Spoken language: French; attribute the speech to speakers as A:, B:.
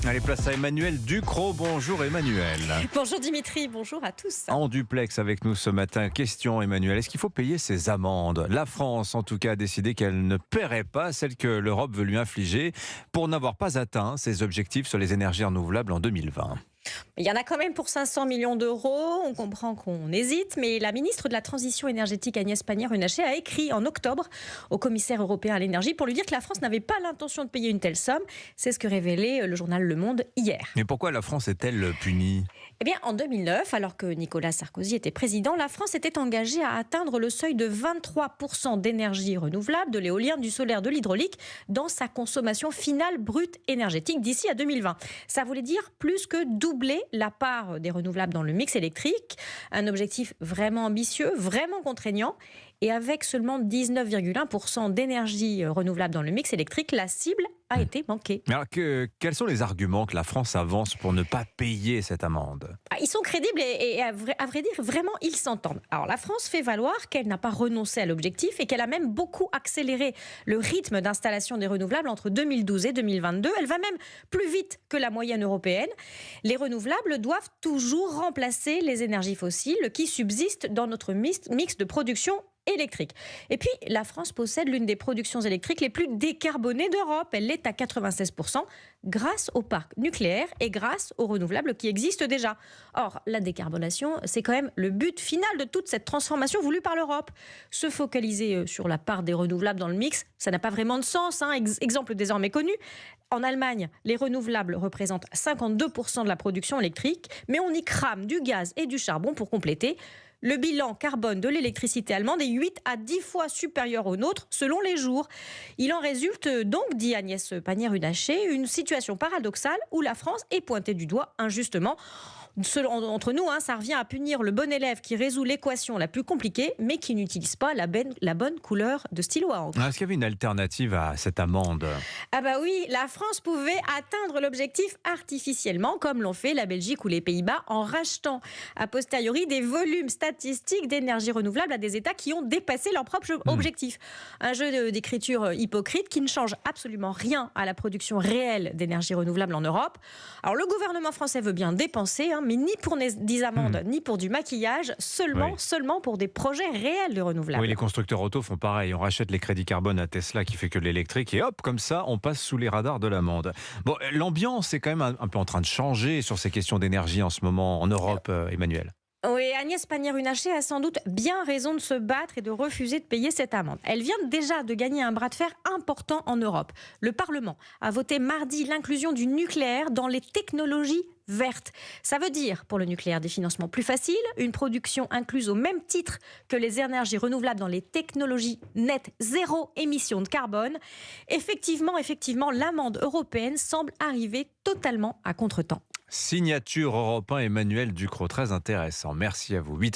A: Allez, place à Emmanuel Ducrot. Bonjour Emmanuel.
B: Bonjour Dimitri, bonjour à tous.
A: En duplex avec nous ce matin. Question Emmanuel, est-ce qu'il faut payer ses amendes? La France en tout cas a décidé qu'elle ne paierait pas celles que l'Europe veut lui infliger pour n'avoir pas atteint ses objectifs sur les énergies renouvelables en 2020.
B: Il y en a quand même pour 500 millions d'euros. On comprend qu'on hésite, mais la ministre de la Transition énergétique Agnès Pannier-Runacher a écrit en octobre au commissaire européen à l'énergie pour lui dire que la France n'avait pas l'intention de payer une telle somme. C'est ce que révélait le journal Le Monde hier.
A: Mais pourquoi la France est-elle punie?
B: Eh bien, en 2009, alors que Nicolas Sarkozy était président, la France était engagée à atteindre le seuil de 23% d'énergie renouvelable, de l'éolien, du solaire, de l'hydraulique, dans sa consommation finale brute énergétique d'ici à 2020. Ça voulait dire plus que doubler la part des renouvelables dans le mix électrique. Un objectif vraiment ambitieux, vraiment contraignant. Et avec seulement 19,1% d'énergie renouvelable dans le mix électrique, la cible a été manquée.
A: Alors quels sont les arguments que la France avance pour ne pas payer cette amende?
B: Ils sont crédibles et à vrai dire, vraiment, ils s'entendent. Alors, la France fait valoir qu'elle n'a pas renoncé à l'objectif et qu'elle a même beaucoup accéléré le rythme d'installation des renouvelables entre 2012 et 2022. Elle va même plus vite que la moyenne européenne. Les renouvelables doivent toujours remplacer les énergies fossiles qui subsistent dans notre mix de production électrique. Et puis, la France possède l'une des productions électriques les plus décarbonées d'Europe. Elle l'est à 96% grâce au parc nucléaire et grâce aux renouvelables qui existent déjà. Or, la décarbonation, c'est quand même le but final de toute cette transformation voulue par l'Europe. Se focaliser sur la part des renouvelables dans le mix, ça n'a pas vraiment de sens. Exemple désormais connu. En Allemagne, les renouvelables représentent 52% de la production électrique, mais on y crame du gaz et du charbon pour compléter. Le bilan carbone de l'électricité allemande est 8 à 10 fois supérieur au nôtre selon les jours. Il en résulte donc, dit Agnès Pannier-Runacher, une situation paradoxale où la France est pointée du doigt injustement. Entre nous, ça revient à punir le bon élève qui résout l'équation la plus compliquée, mais qui n'utilise pas la bonne couleur de stylo à encre.
A: Est-ce qu'il y avait une alternative à cette amende?
B: Ah bah oui, la France pouvait atteindre l'objectif artificiellement, comme l'ont fait la Belgique ou les Pays-Bas, en rachetant a posteriori des volumes statistiques d'énergie renouvelable à des États qui ont dépassé leur propre objectif. Un jeu d'écriture hypocrite qui ne change absolument rien à la production réelle d'énergie renouvelable en Europe. Alors le gouvernement français veut bien dépenser, mais ni pour des amendes, ni pour du maquillage, seulement pour des projets réels de renouvelables.
A: Oui, les constructeurs auto font pareil. On rachète les crédits carbone à Tesla qui fait que de l'électrique et hop, comme ça, on passe sous les radars de l'amende. Bon, l'ambiance est quand même un peu en train de changer sur ces questions d'énergie en ce moment en Europe, Emmanuel.
B: Oui, Agnès Pannier-Runacher a sans doute bien raison de se battre et de refuser de payer cette amende. Elle vient déjà de gagner un bras de fer important en Europe. Le Parlement a voté mardi l'inclusion du nucléaire dans les technologies vertes. Ça veut dire, pour le nucléaire, des financements plus faciles, une production incluse au même titre que les énergies renouvelables dans les technologies nettes zéro émission de carbone. Effectivement, l'amende européenne semble arriver totalement à contretemps.
A: Signature Europe 1, Emmanuel Ducrot, très intéressant. Merci à vous.